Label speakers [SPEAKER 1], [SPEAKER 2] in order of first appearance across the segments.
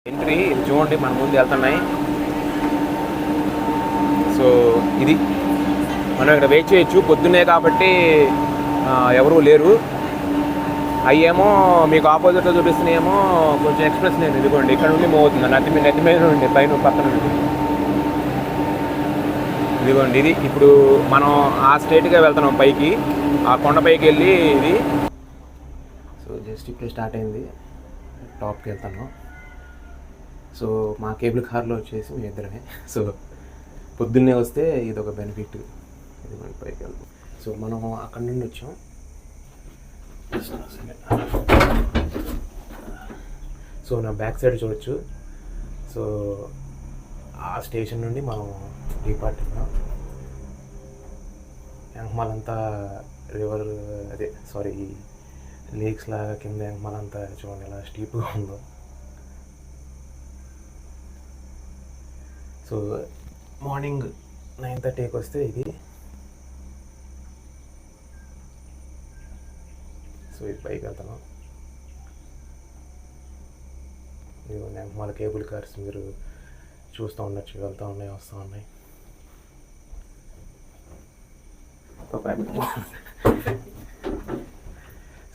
[SPEAKER 1] Entry ఇది చూడండి, మన ముందు వెళ్తున్నాయి. సో ఇది మనం ఇక్కడ వెయిట్ చేయొచ్చు, పొద్దున్నే కాబట్టి ఎవరూ లేరు. అయ్యేమో మీకు ఆపోజిట్లో చూపిస్తున్నాయేమో కొంచెం ఎక్స్ప్రెస్ లేదు. ఇదిగోండి ఇక్కడ నుండి మూవ్ అవుతుంది, నెత్తి మీద నుండి పైన పక్కన నుండి. ఇదిగోండి ఇది ఇప్పుడు మనం ఆ స్ట్రైట్గా వెళ్తున్నాం పైకి, ఆ కొండపైకి వెళ్ళి ఇది. సో జస్ట్ ఇప్పుడు స్టార్ట్ అయింది, టాప్కి వెళ్తాను. సో మా కేబుల్ కార్లో వచ్చేసి మీ ఇద్దరమే. సో పొద్దున్నే వస్తే ఇది ఒక బెనిఫిట్. ఇది మన పైకి వెళ్తాం. సో మనం అక్కడి నుండి వచ్చాం. సో నా బ్యాక్ సైడ్ చూడొచ్చు. సో ఆ స్టేషన్ నుండి మనం డిపార్ట్ అయినాం. యాంకమాలంతా రివర్, అదే సారీ లేక్స్ లాగా కింద యాంకమాలంతా చూడండి ఎలా స్టీప్గా ఉందో. సో మార్నింగ్ 9:30కి వస్తే ఇది. సో ఇది పైకి వెళ్తాను. ఇదిగో యాంకమాల కేబుల్ కార్స్ మీరు చూస్తూ ఉండొచ్చు, వెళ్తూ ఉన్నాయి, వస్తూ ఉన్నాయి.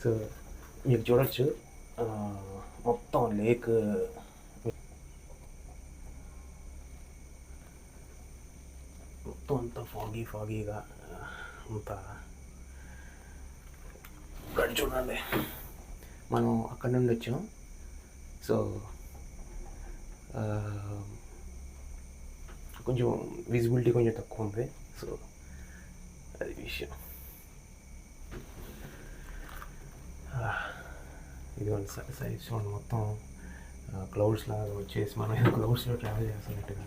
[SPEAKER 1] సో మీరు చూడొచ్చు మొత్తం లేక్, మొత్తం అంతా ఫాగీగా అంతా చూడండి. మనం అక్కడి నుండి వచ్చాం. సో కొంచెం విజిబిలిటీ కొంచెం తక్కువ ఉంది. సో అది విషయం. ఇదిగోండి సైజ్ చూడండి, మొత్తం క్లౌడ్స్ లాగా వచ్చేసి మనం ఏదో క్లౌడ్స్లో ట్రావెల్ చేస్తున్నట్టుగా.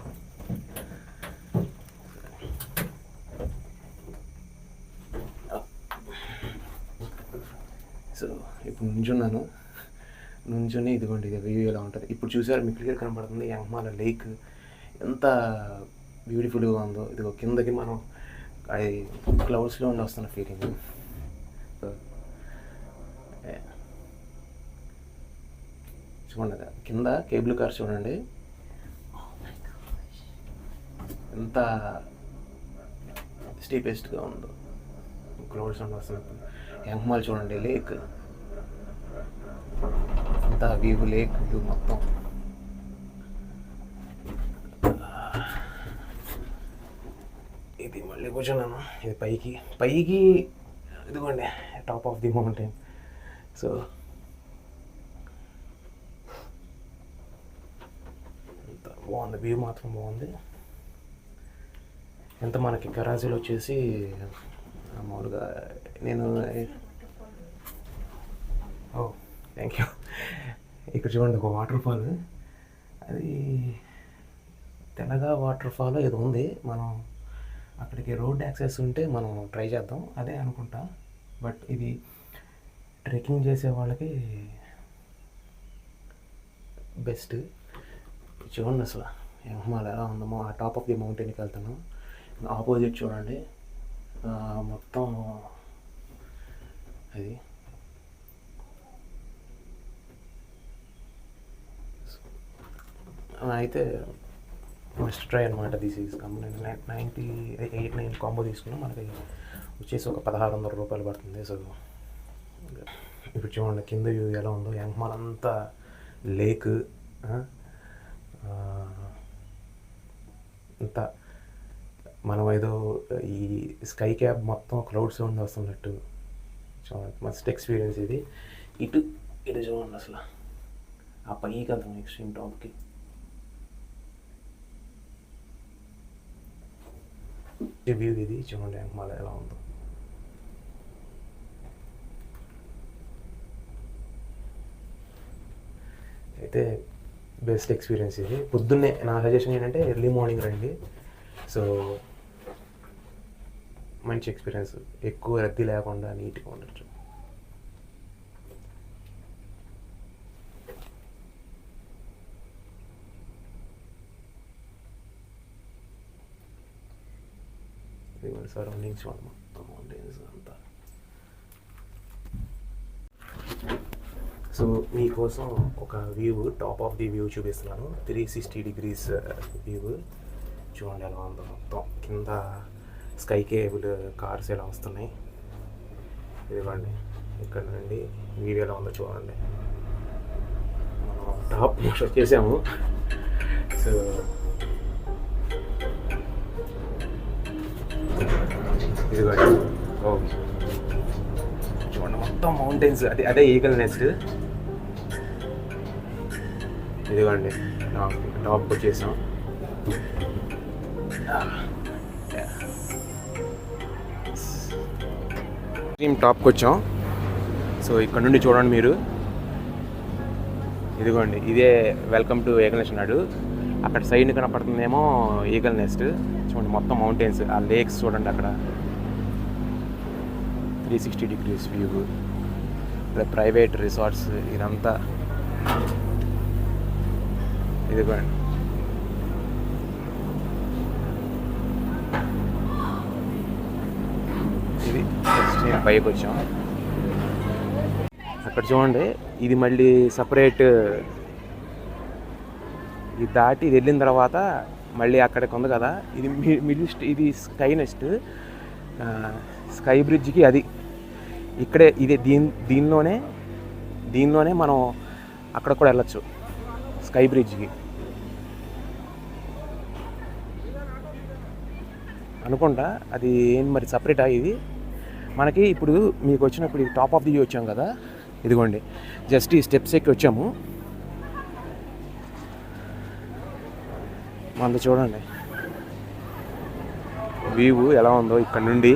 [SPEAKER 1] సో ఇప్పుడు నుంచుని ఇదిగోండి ఇది వ్యూ ఎలా ఉంటుంది. ఇప్పుడు చూసారు, మీకు క్లియర్ కనబడుతుంది యాంకమాల లేక్ ఎంత బ్యూటిఫుల్గా ఉందో. ఇదిగో కిందకి మనం అది క్లౌడ్స్లో ఉండి వస్తున్న ఫీలింగ్. సో చూడండి కింద కేబుల్ కార్ చూడండి ఎంత స్టీపెస్ట్గా ఉందో. క్లౌడ్స్ ఉండి వస్తున్నప్పుడు యాంకమాల్ చూడండి, లేక్ అంతా వ్యూ, లేక్ వ్యూ మొత్తం. ఇది మళ్ళీ కూర్చున్నాను. ఇది పైకి ఇదిగోండి top of the mountain. So అంత బాగుంది, వ్యూ మాత్రం బాగుంది. ఎంత మనకి కరాచీలో వచ్చేసి మామూలుగా నేను థ్యాంక్ యూ. ఇక్కడ చూడండి ఒక వాటర్ ఫాల్, అది తెల్లగా వాటర్ ఫాల్ ఏదో ఉంది. మనం అక్కడికి రోడ్ యాక్సెస్ ఉంటే మనం ట్రై చేద్దాం, అదే అనుకుంటా. బట్ ఇది ట్రెక్కింగ్ చేసే వాళ్ళకి బెస్ట్. చూడండి అసలు యాంకమాల్ ఎలా ఉందో. ఆ టాప్ ఆఫ్ ది మౌంటైన్కి వెళ్తాను. ఆపోజిట్ చూడండి మొత్తం అది. అయితే మస్ట్ ట్రై అనమాట. దిస్ ఈజ్ కంపెనీ 98 కాంబో తీసుకున్నాం. మనకి వచ్చేసి ఒక 1600 రూపాయలు పడుతుంది. సో ఇప్పుడు చూడండి కింద వ్యూ ఎలా ఉందో. యాంకమాల్ అంతా లేక్ అంతా మనం ఏదో ఈ స్కై క్యాబ్ మొత్తం క్లౌడ్స్ ఉండి వస్తున్నట్టు చూడండి. మస్ట్ ఎక్స్పీరియన్స్ ఇది. ఇటు చూడండి అసలు ఆ పైకి వెళ్తాం ఎక్స్ట్రీమ్ టాప్కి. వ్యూ ఇది చూడండి యాంకమాల్ ఎలా ఉందో. అయితే బెస్ట్ ఎక్స్పీరియన్స్ ఇది. పొద్దున్నే నా సజెషన్ ఏంటంటే ఎర్లీ మార్నింగ్ రండి. సో మంచి ఎక్స్పీరియన్స్, ఎక్కువ రద్దీ లేకుండా నీట్గా ఉండొచ్చు. సరౌండింగ్స్ మొత్తం మౌంటైన్స్ అంతా. సో మీకోసం ఒక view, top of the view చూపిస్తున్నాను. 360 degrees వ్యూ. చూడండి ఎలా ఉందో. మొత్తం కింద స్కై కేబుల్ కార్స్ ఎలా వస్తున్నాయి. ఇదిగోండి ఇక్కడ నుండి వ్యూ ఎలా ఉందో చూడండి. మనం టాప్ వచ్చేసాము. సో ఇదిగోండి చూడండి మొత్తం మౌంటైన్స్. అదే ఈగల్ నెస్ట్. ఇదిగోండి టాప్కి వచ్చేసాం. టాప్కి వచ్చాం. సో ఇక్కడ నుండి చూడండి మీరు. ఇదిగోండి ఇదే వెల్కమ్ టు ఈగల్ నెస్ట్ అన్నాడు. అక్కడ సైడ్ కనపడుతుందేమో ఈగల్ నెస్ట్. చూడండి మొత్తం మౌంటైన్స్, ఆ లేక్స్ చూడండి అక్కడ. 360 degrees వ్యూ. ఇక్కడ ప్రైవేట్ రిసార్ట్స్ ఇదంతా. ఇదిగోండి ఇది నేను పైకి వచ్చాం. అక్కడ చూడండి ఇది మళ్ళీ సపరేట్. ఇది దాటి ఇది వెళ్ళిన తర్వాత మళ్ళీ అక్కడికి ఉంది కదా, ఇది మిడిల్. ఇది స్కై నెస్ట్. స్కై బ్రిడ్జ్కి అది ఇక్కడే. ఇదే దీనిలోనే మనం అక్కడ కూడా వెళ్ళచ్చు, స్కై బ్రిడ్జ్కి అనుకుంటా. అది ఏం మరి సపరేటా ఇది మనకి. ఇప్పుడు మీకు వచ్చినప్పుడు ఇది టాప్ ఆఫ్ ది వ్యూ వచ్చాం కదా. ఇదిగోండి జస్ట్ ఈ స్టెప్స్ ఎక్కి వచ్చాము. మనది చూడండి వ్యూ ఎలా ఉందో ఇక్కడ నుండి.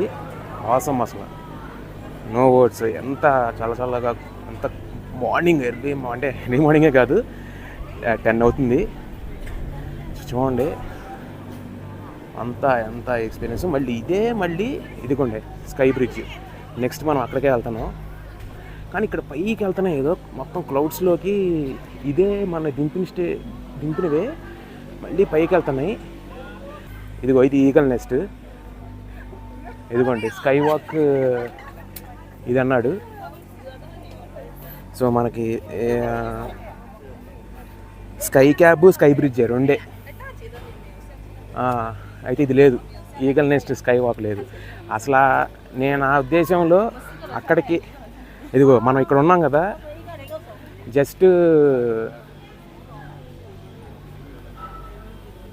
[SPEAKER 1] ఆసమ్ అసలు, నో వర్డ్స్. ఎంత చల్లగా, అంత మార్నింగ్ ఎర్లీ అంటే ఎర్లీ మార్నింగే కాదు, 10 అవుతుంది. చూడండి ఎంత ఎక్స్పీరియన్స్. మళ్ళీ ఇదిగోండి స్కై బ్రిడ్జ్. నెక్స్ట్ మనం అక్కడికే వెళ్తున్నాం. కానీ ఇక్కడ పైకి వెళ్తున్నాయి ఏదో మొత్తం క్లౌడ్స్లోకి. ఇదే మన దింపినవే మళ్ళీ పైకి వెళ్తున్నాయి. ఇదిగో ఇది ఈగల్ నెస్ట్. ఇదిగోండి స్కై వాక్ ఇది అన్నాడు. సో మనకి స్కై క్యాబ్, స్కై బ్రిడ్జ్ రెండే. అయితే ఇది లేదు, ఈగల్ నెస్ట్ స్కై వాక్ లేదు అసలు. నేను నా ఉద్దేశంలో అక్కడికి ఇదిగో మనం ఇక్కడ ఉన్నాం కదా, జస్ట్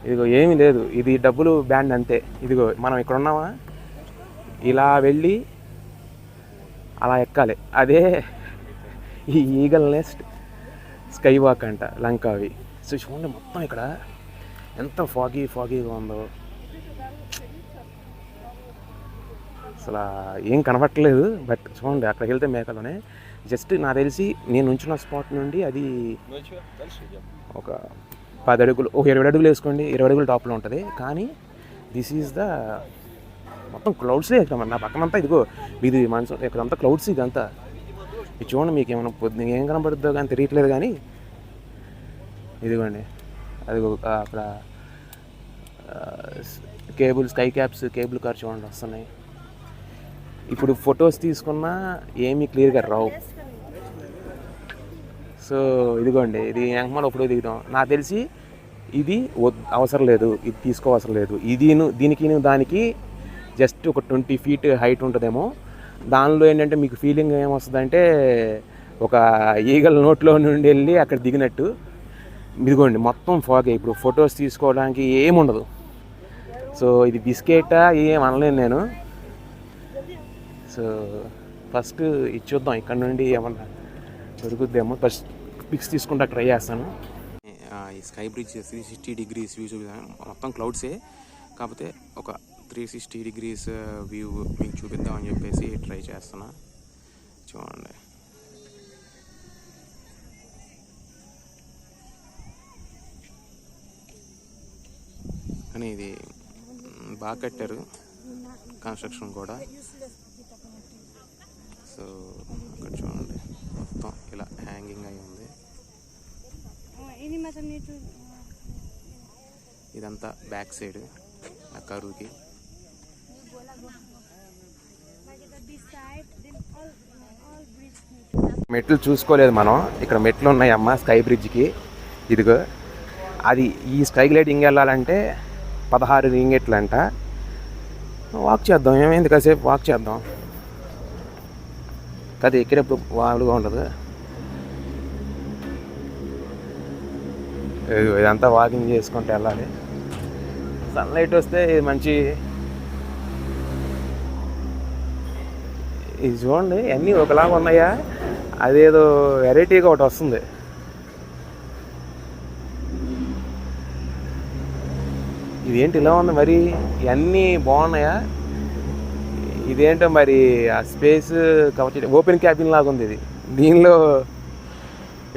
[SPEAKER 1] ఇదిగో ఏమీ లేదు, ఇది డబ్బులు బ్యాండ్ అంతే. ఇదిగో మనం ఇక్కడ ఉన్నామా, ఇలా వెళ్ళి అలా ఎక్కాలి. అదే ఈ ఈగల్ నెస్ట్ స్కై వాక్ అంట, లంకావి. సో చూడండి మొత్తం ఇక్కడ ఎంత ఫాగీగా ఉందో. అసలు ఏం కనబట్టలేదు. బట్ చూడండి అక్కడికి వెళ్తే మేకలోనే. జస్ట్ నాకు తెలిసి నేను ఉంచిన స్పాట్ నుండి అది ఒక 10 అడుగులు, 20 అడుగులు వేసుకోండి, 20 అడుగులు టాప్లో ఉంటుంది. కానీ దిస్ ఈజ్ ద మొత్తం క్లౌడ్సే ఇక్కడ నా పక్కనంతా. ఇదిగో ఇది మనసు ఇక్కడంతా క్లౌడ్స్. ఇదంతా ఇది చూడండి, మీకు ఏమైనా పొద్దున ఏం కనబడుతుందో కానీ తెలియట్లేదు. కానీ ఇదిగోండి అదిగో అక్కడ స్కై క్యాబ్స్, కేబుల్ కార్ చూడండి వస్తున్నాయి. ఇప్పుడు ఫొటోస్ తీసుకున్నా ఏమీ క్లియర్గా రావు. సో ఇదిగోండి ఇది ఎంకమాల ఇప్పుడు దిగుతాం. నాకు తెలిసి ఇది అవసరం లేదు, ఇది తీసుకోవసరం లేదు. దీనికి దానికి జస్ట్ ఒక 20 feet హైట్ ఉంటుందేమో. దానిలో ఏంటంటే మీకు ఫీలింగ్ ఏమొస్తుందంటే ఒక ఈగల నోట్లో నుండి వెళ్ళి అక్కడ దిగినట్టు. ఇదిగోండి మొత్తం ఫాగ్. ఇప్పుడు ఫొటోస్ తీసుకోవడానికి ఏముండదు. సో ఇది బిస్కెటా ఏం అనలేను నేను. సో ఫస్ట్ ఇది చూద్దాం, ఇక్కడ నుండి ఏమన్నా దొరుకుద్దేమో. ఫస్ట్ పిక్స్ తీసుకుంటా ట్రై చేస్తాను. ఈ స్కై బ్రిడ్జ్ 360 degrees వ్యూ చూపిద్దాం. మొత్తం క్లౌడ్సే, కాకపోతే ఒక 360 degrees వ్యూ మీకు చూపిద్దామని చెప్పేసి ట్రై చేస్తున్నా. చూడండి కానీ ఇది బాగా కట్టారు, కన్స్ట్రక్షన్ కూడా. సో అక్కడ చూడండి మొత్తం ఇలా హ్యాంగింగ్ అయి ఉంది. ఇదంతా బ్యాక్ సైడ్ ఆ కరువుకి. మెట్లు చూసుకోలేదు మనం. ఇక్కడ మెట్లు ఉన్నాయమ్మా స్కై బ్రిడ్జ్కి. ఇదిగో అది ఈ స్కై గ్లైడింగ్ వెళ్ళాలంటే 16 రింగెట్లు అంట. వాక్ చేద్దాం, ఏమైంది కాసేపు వాక్ చేద్దాం కదా, ఎక్కినప్పుడు వాడుగా ఉండదు. ఇదంతా వాకింగ్ చేసుకుంటూ వెళ్ళాలి. సన్లైట్ వస్తే మంచి. ఇది చూడండి అన్నీ ఒకలాగా ఉన్నాయా, అదేదో వెరైటీగా ఒకటి వస్తుంది. ఇదేంటి ఇలా ఉంది మరి, ఇవన్నీ బాగున్నాయా, ఇదేంటో మరి ఆ స్పేస్ కవర్ ఓపెన్ క్యాబిన్ లాగా ఉంది ఇది. దీనిలో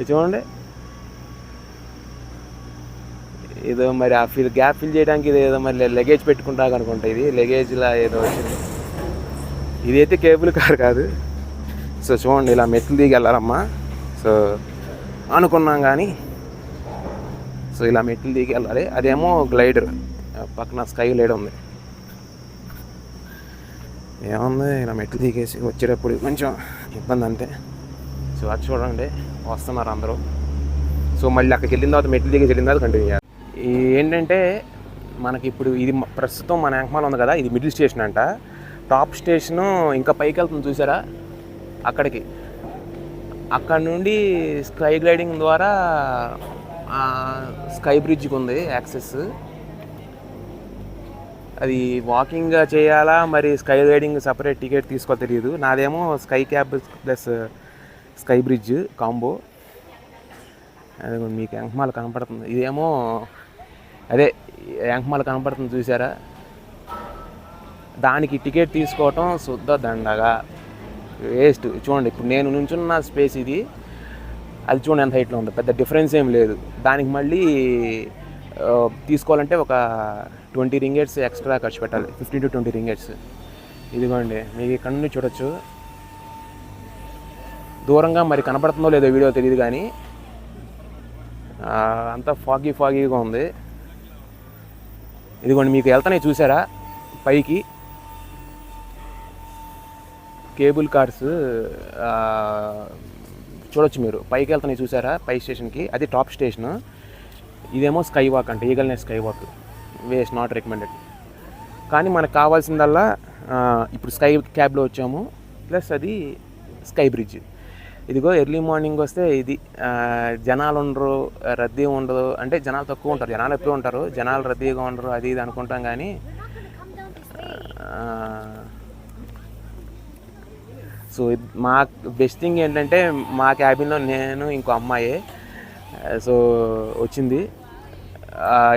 [SPEAKER 1] చూడండి ఏదో మరి ఆ గ్యాప్ ఫిల్ చేయడానికి ఇది ఏదో మరి లగేజ్ పెట్టుకుంటా అనుకుంటా, ఇది లగేజ్లా ఏదో వచ్చింది. ఇదైతే కేబుల్ కార్ కాదు. సో చూడండి ఇలా మెట్లు దిగి వెళ్ళాలమ్మా. సో అనుకున్నాం కానీ సో ఇలా మెట్లు దిగి వెళ్ళాలి. అదేమో గ్లైడర్, పక్కన స్కై గ్లైడర్ ఉంది. ఏముంది ఇలా మెట్లు దిగేసి వచ్చేటప్పుడు కొంచెం ఇబ్బంది అంతే. సో అది చూడండి వస్తున్నారు అందరూ. సో మళ్ళీ అక్కడికి వెళ్ళిన తర్వాత మెట్లు దిగేసి వెళ్ళిన తర్వాత కంటిన్యూ చేయాలి. ఏంటంటే మనకి ఇప్పుడు ఇది ప్రస్తుతం మన యాంకమాల్ ఉంది కదా, ఇది మిడిల్ స్టేషన్ అంట. టాప్ స్టేషను ఇంకా పైకి వెళ్తుంది చూసారా అక్కడికి. అక్కడ నుండి స్కై గ్లైడింగ్ ద్వారా స్కై బ్రిడ్జ్కి ఉంది యాక్సెస్. అది వాకింగ్ చేయాలా మరి స్కై గ్లైడింగ్ సపరేట్ టికెట్ తీసుకో తెలియదు. నాదేమో sky cab plus sky bridge combo. అది మీకు యాంకమాల్ కనపడుతుంది. ఇదేమో అదే యాంకమాల్ కనపడుతుంది చూసారా, దానికి టికెట్ తీసుకోవటం శుద్ధ దండగా వేస్ట్. చూడండి ఇప్పుడు నేను నుంచున్న స్పేస్ ఇది, అది చూడండి ఎంత హైట్లో ఉంది, పెద్ద డిఫరెన్స్ ఏం లేదు. దానికి మళ్ళీ తీసుకోవాలంటే ఒక 20 రింగెట్స్ ఎక్స్ట్రా ఖర్చు పెట్టాలి, 15 to 20 రింగెట్స్. ఇదిగోండి మీకు ఇక్కడ నుండి చూడొచ్చు. దూరంగా మరి కనపడుతుందో లేదో వీడియో తెలియదు కానీ అంతా ఫాగీగా ఉంది. ఇదిగోండి మీకు వెళ్తానే చూసారా పైకి కేబుల్ కార్స్ చూడొచ్చు మీరు. పైకి వెళ్తానే చూసారా పై స్టేషన్కి, అది టాప్ స్టేషన్. ఇదేమో స్కై వాక్ అంటే eagle nest skywalk, waste, not recommended. కానీ మనకు కావాల్సిందల్లా ఇప్పుడు స్కై క్యాబ్లో వచ్చాము, ప్లస్ అది స్కై బ్రిడ్జ్. ఇదిగో ఎర్లీ మార్నింగ్ వస్తే ఇది జనాలు ఉండరు, రద్దీ ఉండదు. అంటే జనాలు తక్కువ ఉంటారు, జనాలు ఎప్పుడూ ఉంటారు, జనాలు రద్దీగా ఉండరు అది ఇది అనుకుంటాం. కానీ సో మా బెస్ట్ థింగ్ ఏంటంటే మా క్యాబిన్లో నేను ఇంకో అమ్మాయి సో వచ్చింది.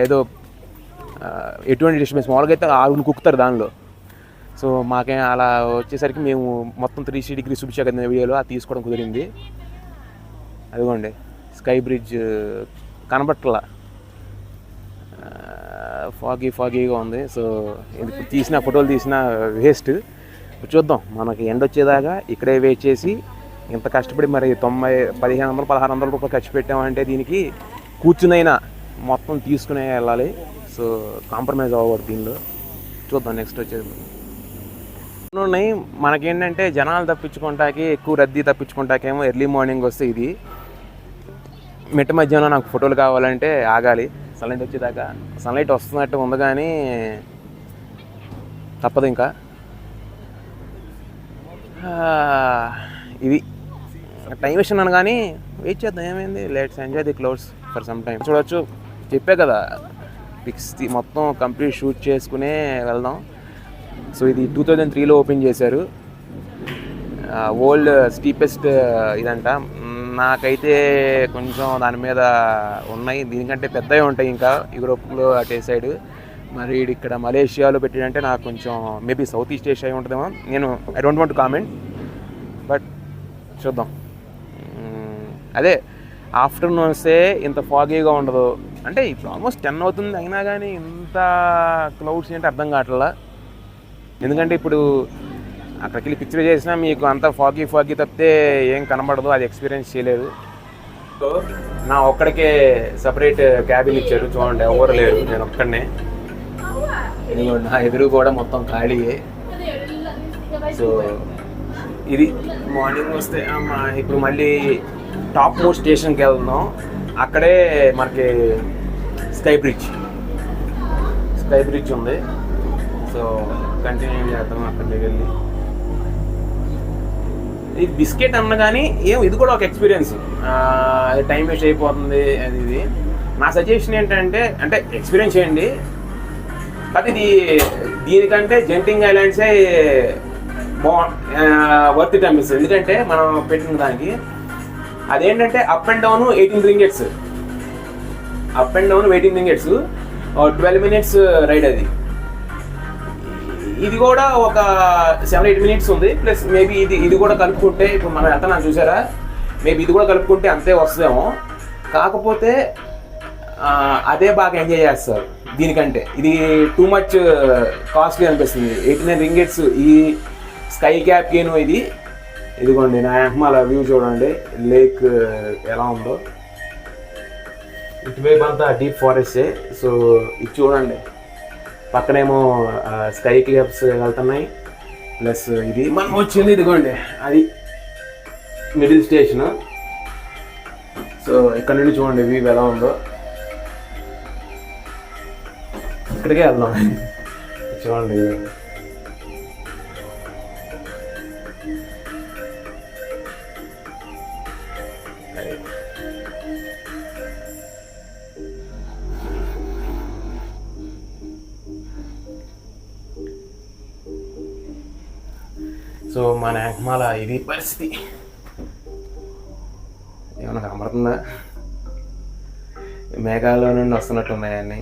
[SPEAKER 1] ఏదో ఎటువంటి డిస్టర్బెన్స్, మామూలుగా అయితే ఆవిడని కుక్కుతారు దానిలో. సో మాకే అలా వచ్చేసరికి మేము మొత్తం 360 degrees చూపించా కదా వీడియోలో, అది తీసుకోవడం కుదిరింది. అదిగోండి స్కై బ్రిడ్జ్ కనబట్టలా, ఫాగీగా ఉంది. సో ఇప్పుడు తీసిన ఫోటోలు తీసిన వేస్ట్. చూద్దాం, మనకి ఎండ వచ్చేదాకా ఇక్కడే వెయిట్ చేసి ఇంత కష్టపడి మరి 1500-1600 రూపాయలు ఖర్చు పెట్టామంటే దీనికి కూర్చునైనా మొత్తం తీసుకునే వెళ్ళాలి. సో కాంప్రమైజ్ అవ్వకూడదు దీనిలో. చూద్దాం నెక్స్ట్ వచ్చేది. ఉన్నాయి మనకేంటంటే జనాలు తప్పించుకుంటాకి, ఎక్కువ రద్దీ తప్పించుకుంటాకేమో ఎర్లీ మార్నింగ్ వస్తే ఇది. మిట్ట మధ్యాహ్నం నాకు ఫోటోలు కావాలంటే ఆగాలి సన్లైట్ వచ్చేదాకా. సన్లైట్ వస్తున్నట్టు ఉంది కానీ తప్పదు ఇంకా. ఇది టైం వేస్ట్ అన్నాను కానీ వెయిట్ చేద్దాం, ఏమైంది, let's enjoy the clouds for some time. చూడవచ్చు, చెప్పే కదా పిక్స్ మొత్తం కంప్లీట్ షూట్ చేసుకునే వెళ్దాం. సో ఇది 2003లో ఓపెన్ చేశారు. వరల్డ్ స్టీపెస్ట్ ఇదంట. నాకైతే కొంచెం దాని మీద ఉన్నాయి, దీనికంటే పెద్దవి ఉంటాయి ఇంకా యూరోప్లో అటే సైడ్. మరి ఇక్కడ మలేషియాలో పెట్టాడంటే నాకు కొంచెం మేబీ సౌత్ ఈస్ట్ ఏషియా ఉంటుందేమో. నేను I don't want to comment, but చూద్దాం. అదే ఆఫ్టర్నూన్ వస్తే ఇంత ఫాగీగా ఉండదు. అంటే ఇప్పుడు ఆల్మోస్ట్ 10 అవుతుంది అయినా కానీ ఇంత క్లౌడ్స్ ఏంటి అర్థం కావట్లా. ఎందుకంటే ఇప్పుడు అక్కడికి వెళ్ళి పిక్చర్ చేసినా మీకు అంతా ఫాగీ తప్పితే ఏం కనబడదు, అది ఎక్స్పీరియన్స్ చేయలేదు. సో నా ఒక్కడికే సపరేట్ క్యాబిన్ ఇచ్చారు, చూడండి ఎవరు లేరు, నేను ఒక్కడనే. నా ఎదురు కూడా మొత్తం ఖాళీయే. సో ఇది మార్నింగ్ వస్తే ఇప్పుడు మళ్ళీ టాప్ మోస్ట్ స్టేషన్కి వెళ్తున్నాం. అక్కడే మనకి స్కై బ్రిడ్జ్ ఉంది. సో కంటిన్యూ చేద్దాం అక్కడికి వెళ్ళి. ఇది బిస్కెట్ అన్న కానీ ఇది కూడా ఒక ఎక్స్పీరియన్స్. టైం వేస్ట్ అయిపోతుంది అది ఇది. నా సజెషన్ ఏంటంటే ఎక్స్పీరియన్స్ చేయండి, అది దీనికంటే జంపింగ్ ఐలాండ్సే వర్త్ ఇట్ అనిపిస్తుంది. ఎందుకంటే మనం పెట్టిన దానికి అదేంటంటే up and down 18 ringgits, 12 minutes ride. ఇది కూడా ఒక 7-8 minutes ఉంది. ప్లస్ మేబీ ఇది కూడా కలుపుకుంటే ఇప్పుడు మనం ఎంత చూసారా, మేబీ ఇది కూడా కలుపుకుంటే అంతే వస్తుందేమో. కాకపోతే అదే బాగా ఎంజాయ్ చేస్తారు. దీనికంటే ఇది టూ మచ్ కాస్ట్లీ అనిపిస్తుంది. 89 ringgits ఈ స్కై క్యాప్కేను. ఇదిగోండి నా వెనకమాల వ్యూ చూడండి, లేక్ ఎలా ఉందో. ఇటువైపు అంతా డీప్ ఫారెస్టే. సో ఇది చూడండి, పక్కనేమో స్కై క్యాప్స్ వెళ్తున్నాయి. ప్లస్ ఇది మనం వచ్చింది ఇదిగోండి, అది మిడిల్ స్టేషన్. సో ఇక్కడ నుండి చూడండి వ్యూ ఎలా ఉందో. ఇక్కడికే వెళ్దాం చూడండి. సో మన వెనకమాల ఇది పరిస్థితి. ఏమన్నా కనబడుతుందా? మేఘాల్లో నుండి వస్తున్నట్టు ఉన్నాయన్నీ.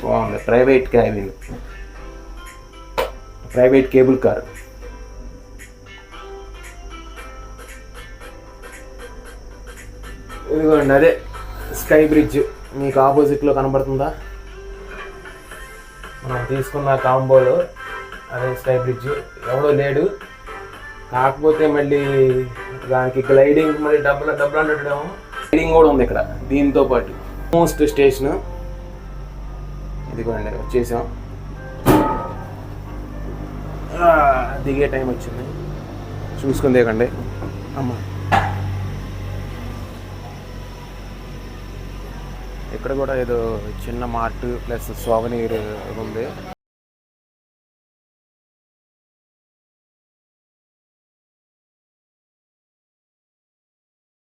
[SPEAKER 1] బాగుంది. Private cabin, private cable car. ఇదిగోండి అదే స్కై బ్రిడ్జ్ మీకు ఆపోజిట్లో కనబడుతుందా? మనం తీసుకున్న కాంబోలో అదే స్కై బ్రిడ్జ్. ఎవడో లేడు, కాకపోతే మళ్ళీ దానికి గ్లైడింగ్ మళ్ళీ డబ్బులు అంటాడేమో. గ్లైడింగ్ కూడా ఉంది ఇక్కడ దీంతో పాటు. మోస్ట్ స్టేషన్ ఇదిగోండి, వచ్చేసాం. దిగే టైం వచ్చింది, చూసుకుని దిగండి అమ్మ. ఇక్కడ కూడా ఏదో చిన్న మార్ట్ ప్లస్ సోవనీర్ ఉంది.